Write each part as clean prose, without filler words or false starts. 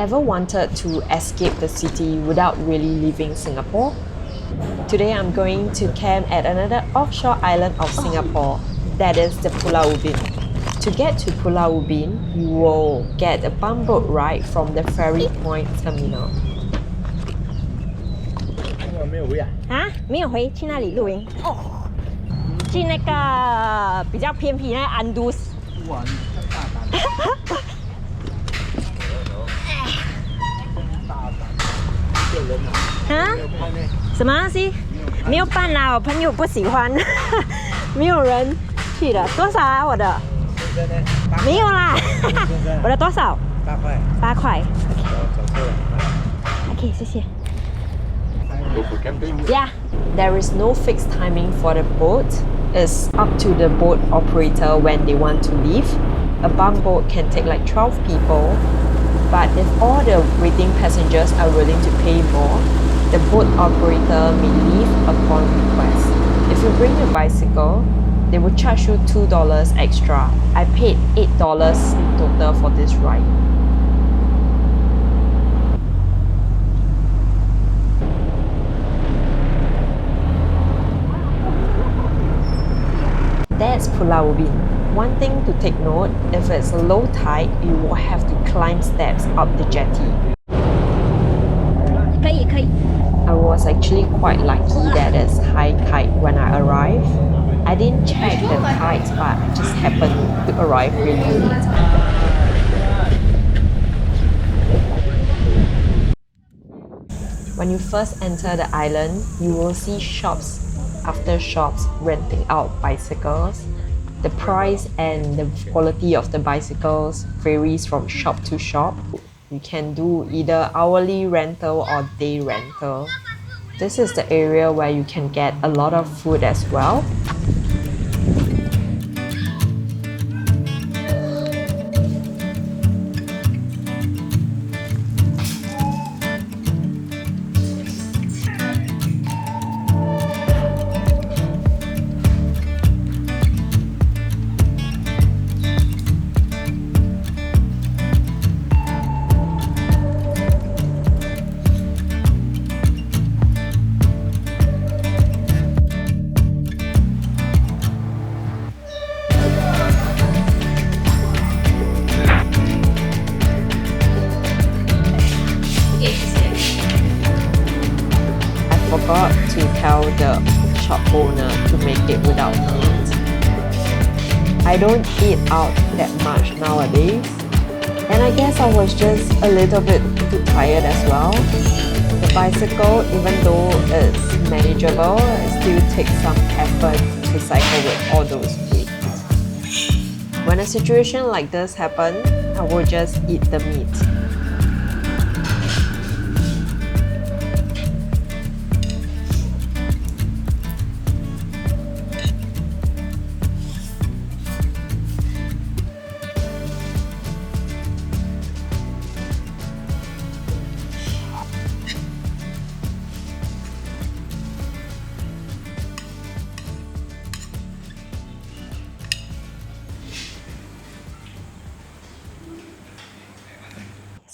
Ever wanted to escape the city without really leaving Singapore? Today I'm going to camp at another offshore island of Singapore, that is the Pulau Ubin. To get to Pulau Ubin, you will get a bumboat ride from the Ferry Point terminal. 没有回啊？啊，没有回去那里露营哦，去那个比较偏僻那个安都斯。哇，你太大胆了！大胆，一个人啊？啊？没有拍呢？什么东西？没有办啦，我朋友不喜欢，没有人去的。多少啊？我的？现在呢？没有啦，我的多少8块。 ？8块。走错了。OK， 谢谢。 Go for camping. Yeah, there is no fixed timing for the boat. It's up to the boat operator when they want to leave. A bumboat can take like 12 people, but if all the waiting passengers are willing to pay more, the boat operator may leave upon request. If you bring a bicycle, they will charge you $2 extra. I paid $8 in total for this ride. That's Pulau Ubin. One thing to take note, if it's low tide, you will have to climb steps up the jetty. 可以可以。 I was actually quite lucky that it's high tide when I arrived. I didn't check the tides, but I just happened to arrive really late. When you first enter the island, you will see shops after shops renting out bicycles. The price and the quality of the bicycles varies from shop to shop. You can do either hourly rental or day rental. This is the area where you can get a lot of food as well. I forgot to tell the shop owner to make it without meat. I don't eat out that much nowadays, and I guess I was just a little bit too tired as well. The bicycle, even though it's manageable, it still takes some effort to cycle with all those weights. When a situation like this happens, I will just eat the meat.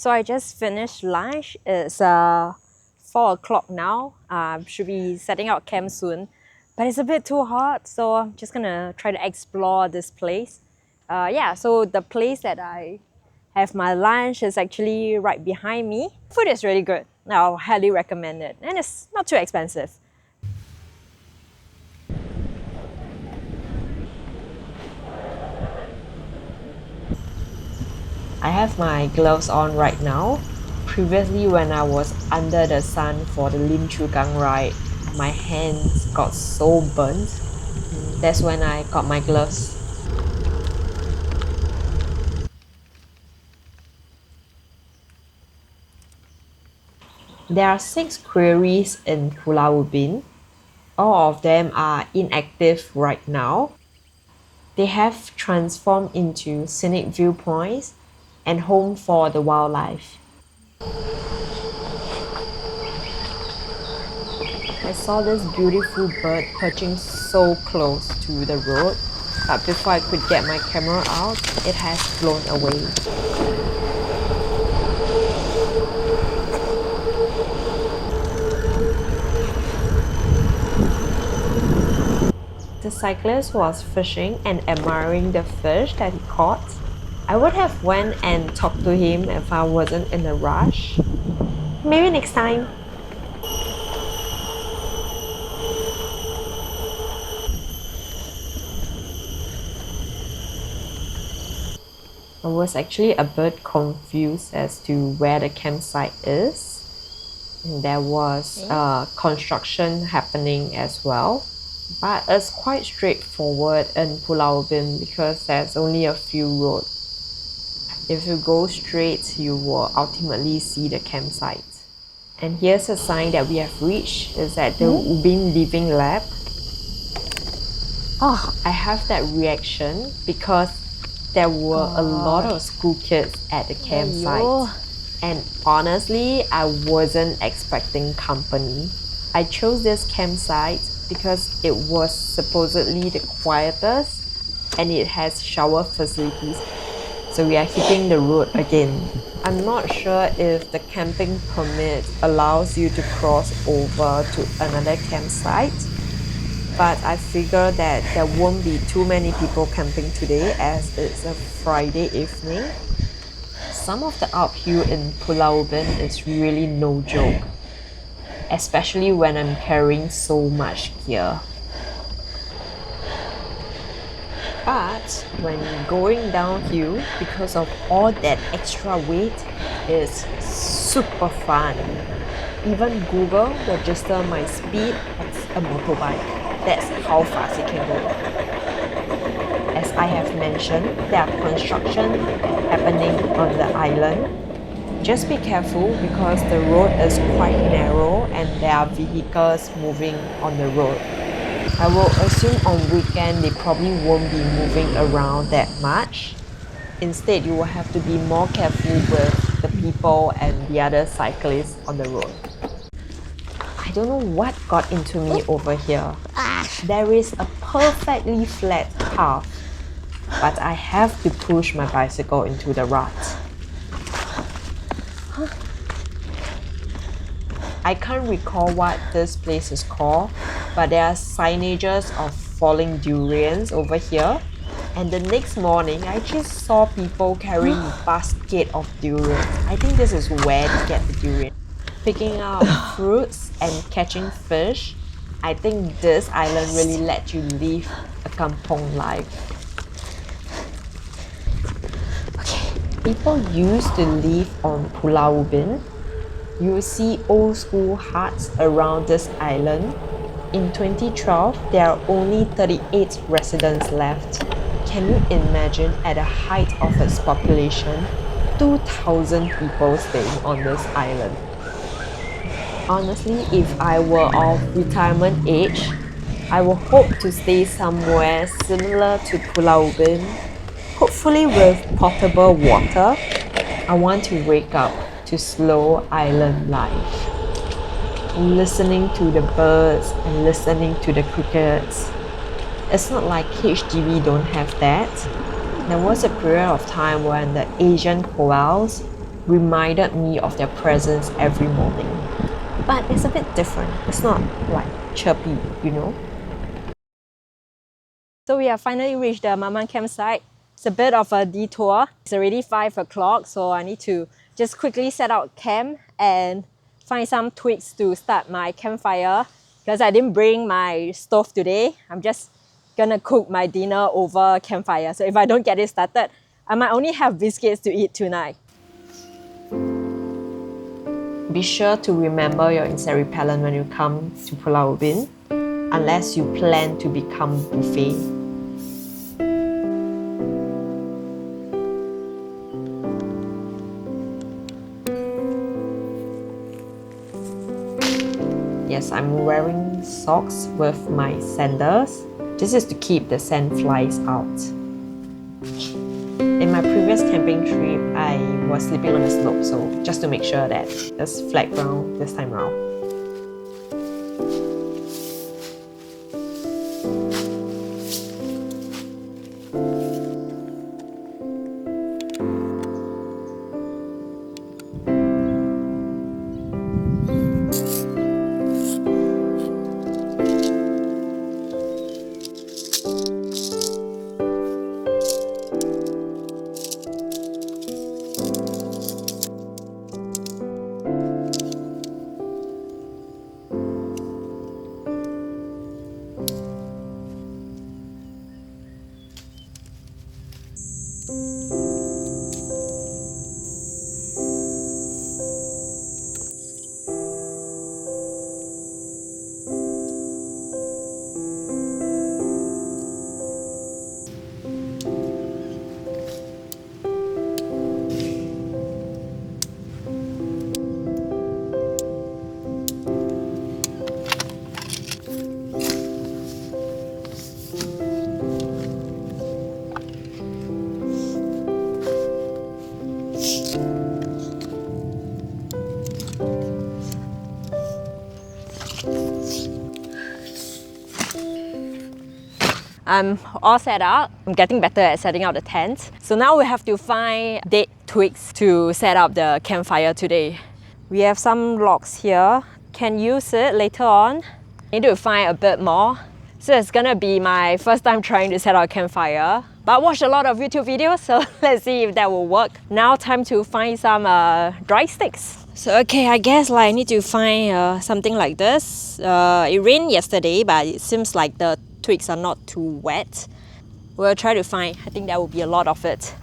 So I just finished lunch. It's 4 o'clock now. Should be setting out camp soon, but it's a bit too hot, so I'm just gonna try to explore this place. Yeah, so the place that I have my lunch is actually right behind me. Food is really good. I'll highly recommend it, and it's not too expensive. I have my gloves on right now. Previously, when I was under the sun for the Lim Chu Kang ride, my hands got so burnt. That's when I got my gloves. There are 6 quarries in Pulau Ubin. All of them are inactive right now. They have transformed into scenic viewpoints and home for the wildlife. I saw this beautiful bird perching so close to the road, but before I could get my camera out, it has flown away. cyclist was fishing and admiring the fish that he caught. I would have went and talked to him if I wasn't in a rush. Maybe next time. I was actually a bit confused as to where the campsite is. And there was construction happening as well. But it's quite straightforward in Pulau Ubin because there's only a few roads. If you go straight, you will ultimately see the campsite. And here's a sign that we have reached, is at the Ubin Living Lab. Oh, I have that reaction because there were a lot of school kids at the campsite. And honestly, I wasn't expecting company. I chose this campsite because it was supposedly the quietest and it has shower facilities. So we are hitting the road again. I'm not sure if the camping permit allows you to cross over to another campsite, but I figure that there won't be too many people camping today as it's a Friday evening. Some of the uphill in Pulau Ubin is really no joke, especially when I'm carrying so much gear. But when going downhill, because of all that extra weight, it's super fun. Even Google register my speed as a motorbike. That's how fast it can go. As I have mentioned, there are construction happening on the island. Just be careful because the road is quite narrow and there are vehicles moving on the road. I will assume on weekend they probably won't be moving around that much. Instead, you will have to be more careful with the people and the other cyclists on the road. I don't know what got into me over here. There is a perfectly flat path, but I have to push my bicycle into the rut. I can't recall what this place is called, but there are signages of falling durians over here. And the next morning, I just saw people carrying basket of durians. I think this is where they get the durian. Picking up fruits and catching fish. I think this island really let you live a kampong life. People used to live on Pulau Ubin. You will see old school huts around this island. In 2012, there are only 38 residents left. Can you imagine at the height of its population, 2,000 people staying on this island? Honestly, if I were of retirement age, I would hope to stay somewhere similar to Pulau Ubin, hopefully with potable water. I want to wake up to slow island life, listening to the birds and listening to the crickets. It's not like HDB don't have that. There was a period of time when the Asian koalas reminded me of their presence every morning. But it's a bit different. It's not like chirpy, you know? So we have finally reached the Maman campsite. It's a bit of a detour. It's already 5 o'clock, so I need to just quickly set out camp and find some twigs to start my campfire because I didn't bring my stove today. I'm just gonna cook my dinner over campfire. So if I don't get it started, I might only have biscuits to eat tonight. Be sure to remember your insect repellent when you come to Pulau Ubin, unless you plan to become buffet. Yes, I'm wearing socks with my sandals. This is to keep the sand flies out. In my previous camping trip, I was sleeping on the slope, so just to make sure that it's flat ground this time around. I'm all set up. I'm getting better at setting up the tent. So now we have to find dead twigs to set up the campfire today. We have some logs here. Can use it later on. Need to find a bit more. So it's gonna be my first time trying to set up a campfire. But I watched a lot of YouTube videos, so let's see if that will work. Now time to find some dry sticks. So okay, I guess I need to find something like this. It rained yesterday, but it seems like the twigs are not too wet. We'll try to find, I think there will be a lot of it.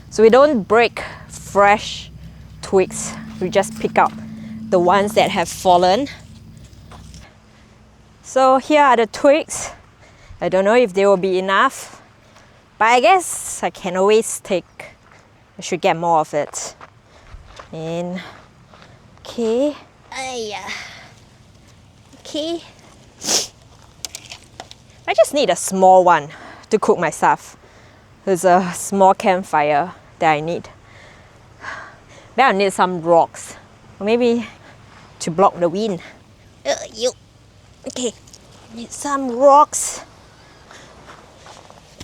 So we don't break fresh twigs, we just pick up the ones that have fallen. So here are the twigs. I don't know if they will be enough, but I guess I can always take, I should get more of it. And okay, okay. I just need a small one to cook my stuff. There's a small campfire that I need. Then I need some rocks, or maybe to block the wind. Okay, need some rocks.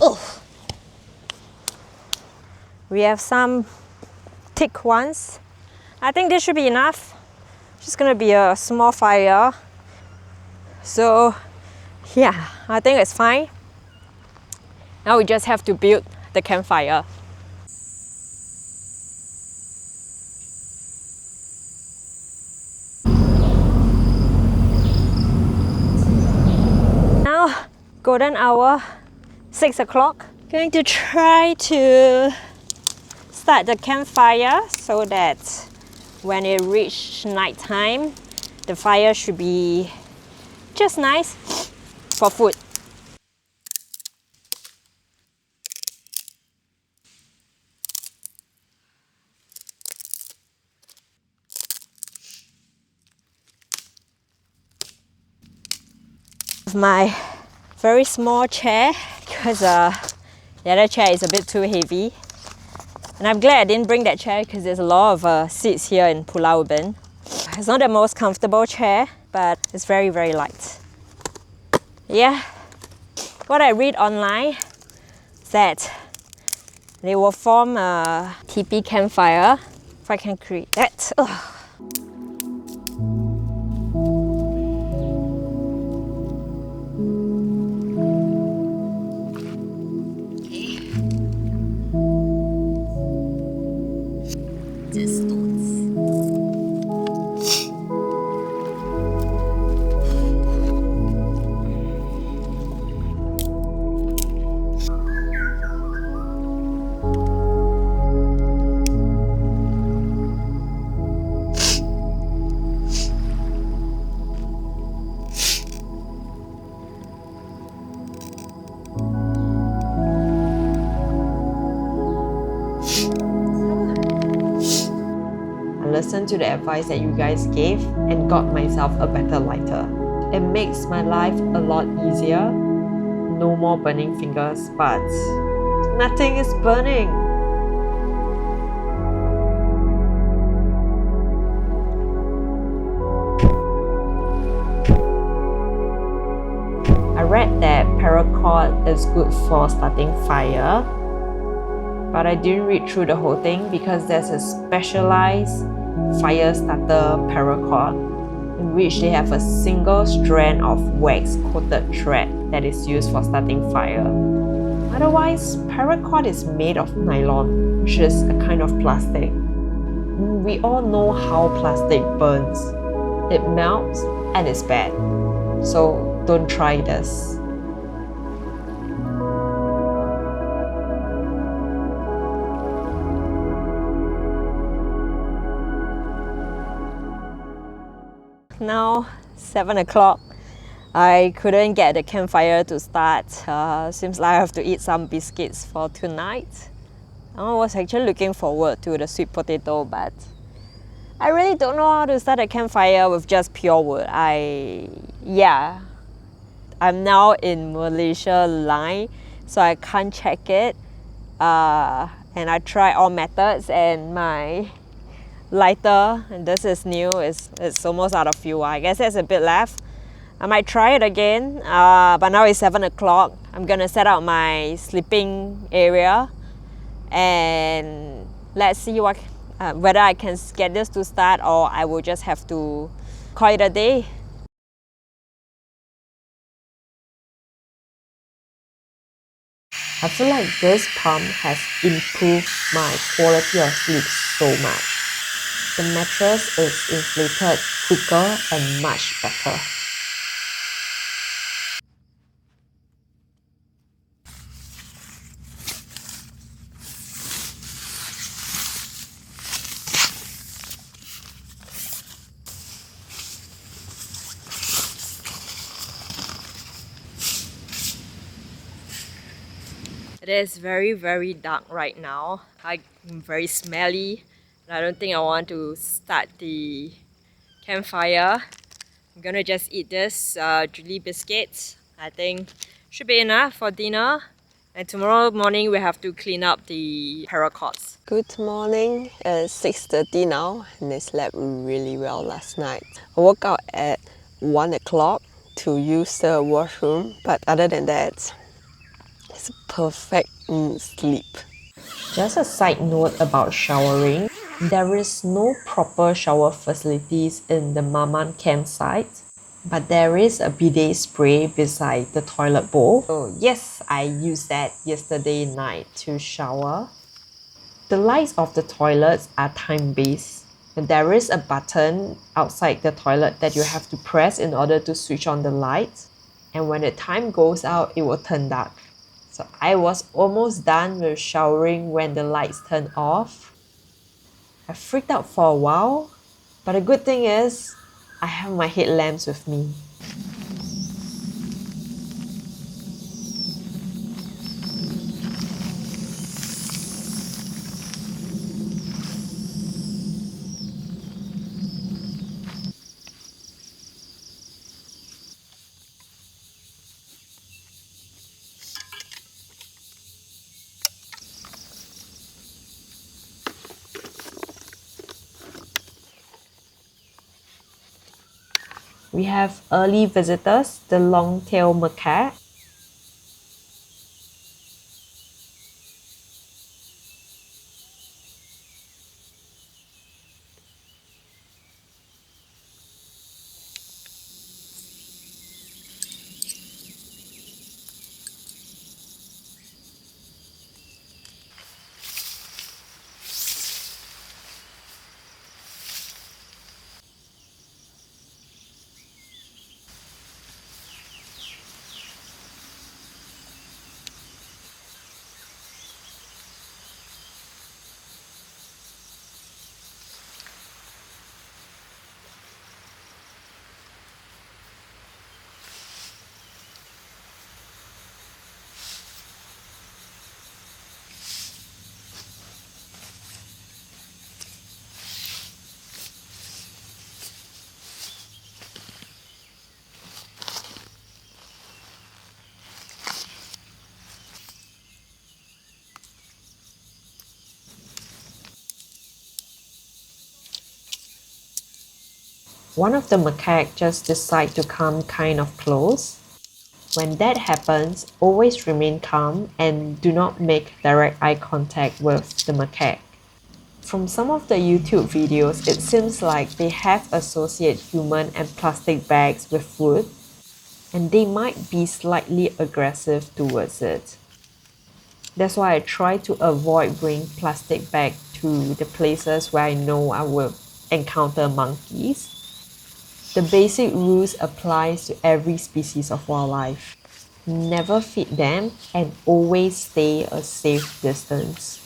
Oh, we have some thick ones. I think this should be enough. Just gonna be a small fire. So yeah, I think it's fine. Now we just have to build the campfire. Now, golden hour, 6 o'clock. Going to try to start the campfire so that when it reaches night time, the fire should be just nice for food. My very small chair because the other chair is a bit too heavy, and I'm glad I didn't bring that chair because there's a lot of seats here in Pulau Ubin. It's not the most comfortable chair, but it's very, very light. Yeah, what I read online is that they will form a teepee campfire. If I can create that. Ugh. Listened to the advice that you guys gave and got myself a better lighter. It makes my life a lot easier. No more burning fingers, but nothing is burning. I read that paracord is good for starting fire, but I didn't read through the whole thing because there's a specialized fire starter paracord in which they have a single strand of wax coated thread that is used for starting fire. Otherwise, paracord is made of nylon, which is a kind of plastic. We all know how plastic burns. It melts and it's bad. So don't try this. Now 7 o'clock. I couldn't get the campfire to start. Seems like I have to eat some biscuits for tonight. I was actually looking forward to the sweet potato, but I really don't know how to start a campfire with just pure wood. I'm now in Malaysia line, so I can't check it. And I tried all methods, and my lighter, and this is new, it's almost out of fuel. I guess there's a bit left. I might try it again, but now it's 7 o'clock. I'm gonna set out my sleeping area and let's see what whether I can get this to start or I will just have to call it a day. I feel like this pump has improved my quality of sleep so much. The mattress is inflated quicker and much better. It is very dark right now. I'm very smelly. I don't think I want to start the campfire. I'm gonna just eat this jelly biscuits. I think should be enough for dinner. And tomorrow morning we have to clean up the paracords. Good morning, it's 6:30 now and I slept really well last night. I woke up at 1 o'clock to use the washroom, but other than that, it's a perfect sleep. Just a side note about showering, there is no proper shower facilities in the Maman campsite, but there is a bidet spray beside the toilet bowl. So yes, I used that yesterday night to shower. The lights of the toilets are time-based. There is a button outside the toilet that you have to press in order to switch on the lights. And when the time goes out, it will turn dark. So I was almost done with showering when the lights turned off. I freaked out for a while, but the good thing is I have my headlamps with me. We have early visitors, the long-tailed macaque. One of the macaque just decide to come kind of close. When that happens, always remain calm and do not make direct eye contact with the macaque. From some of the YouTube videos, it seems like they have associated human and plastic bags with food, and they might be slightly aggressive towards it. That's why I try to avoid bringing plastic bag to the places where I know I will encounter monkeys. The basic rules applies to every species of wildlife. Never feed them and always stay a safe distance.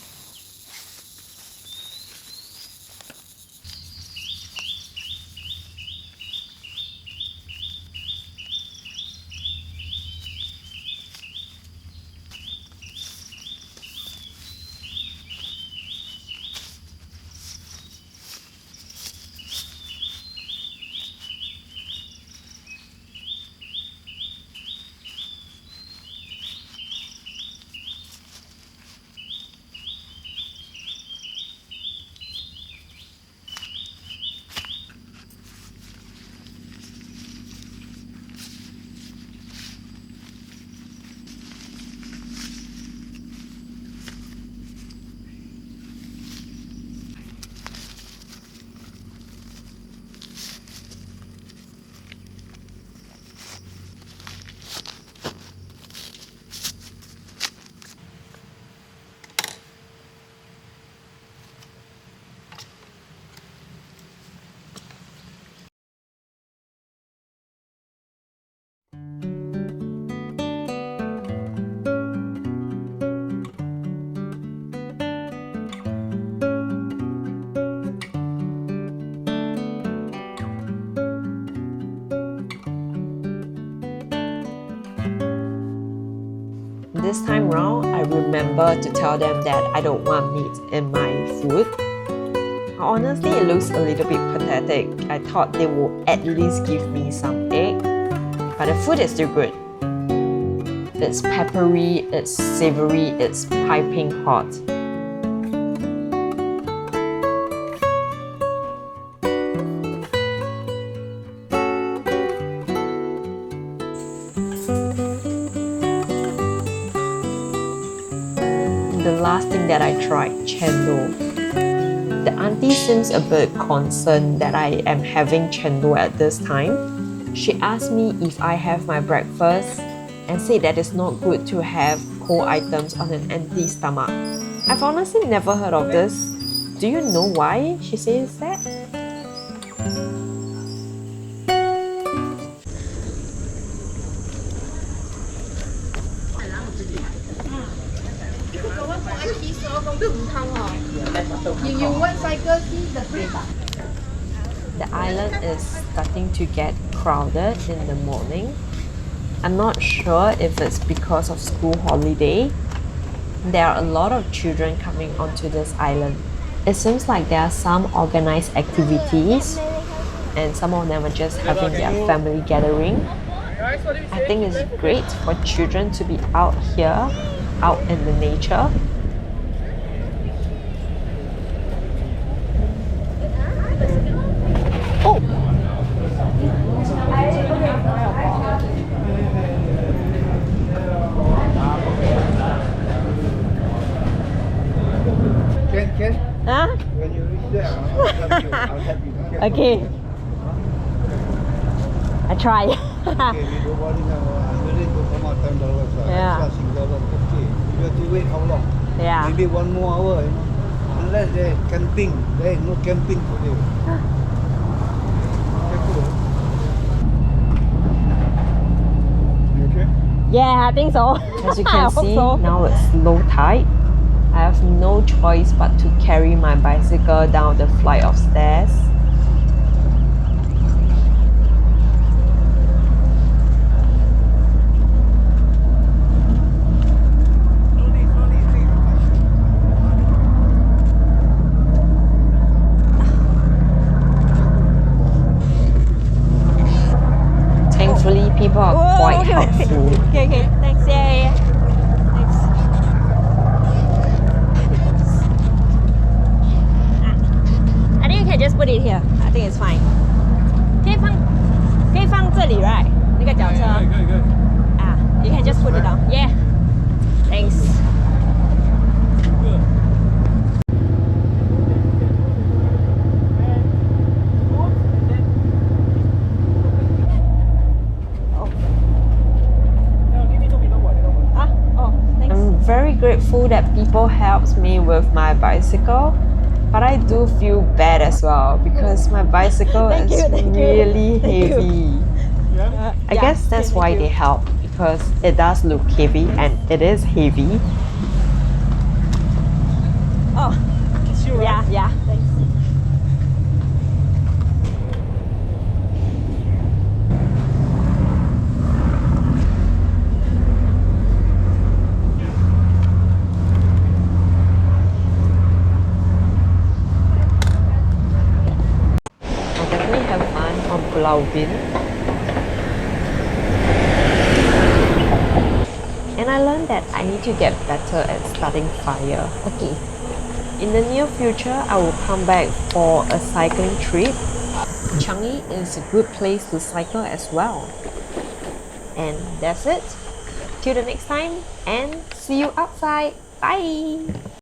this time round, I remember to tell them that I don't want meat in my food. Honestly, it looks a little bit pathetic. I thought they would at least give me some egg, but the food is still good. It's peppery, it's savory, it's piping hot. The last thing that I tried, chendol. The auntie seems a bit concerned that I am having chendol at this time. She asked me if I have my breakfast and said that it's not good to have cold items on an empty stomach. I've honestly never heard of this. Do you know why she says that? The island is starting to get crowded in the morning. I'm not sure if it's because of school holiday. There are a lot of children coming onto this island. It seems like there are some organized activities and some of them are just having their family gathering. I think it's great for children to be out here, out in the nature. Oh! Can? Huh? When you reach there, I'll help you. Okay. I try. Okay, we go boarding now. I'm willing to come out $10. Yeah. Extra $6. Okay. You have to wait how long? Yeah. Maybe 1 more hour, Unless there's camping. There is no camping today. You okay? Yeah, I think so. As you I can hope see, so. now it's low tide. I have no choice but to carry my bicycle down the flight of stairs. Thankfully, people are Whoa, quite okay, helpful. Okay, okay. Thanks. Yeah. Thanks. I think you can just put it here. I think it's fine. 可以放这里 right? 那个脚车。You can just put it down. Yeah. Thanks. I'm very grateful that people helped me with my bicycle, but I do feel bad as well because my bicycle Thank is you, thank you. really Thank you. heavy. I guess that's why they help, because it does look heavy and it is heavy. Oh. Yeah. Thanks. I definitely have fun on Pulau Ubin. And I learned that I need to get better at starting fire. Okay. In the near future, I will come back for a cycling trip. Changi is a good place to cycle as well. And that's it. Till the next time and see you outside. Bye!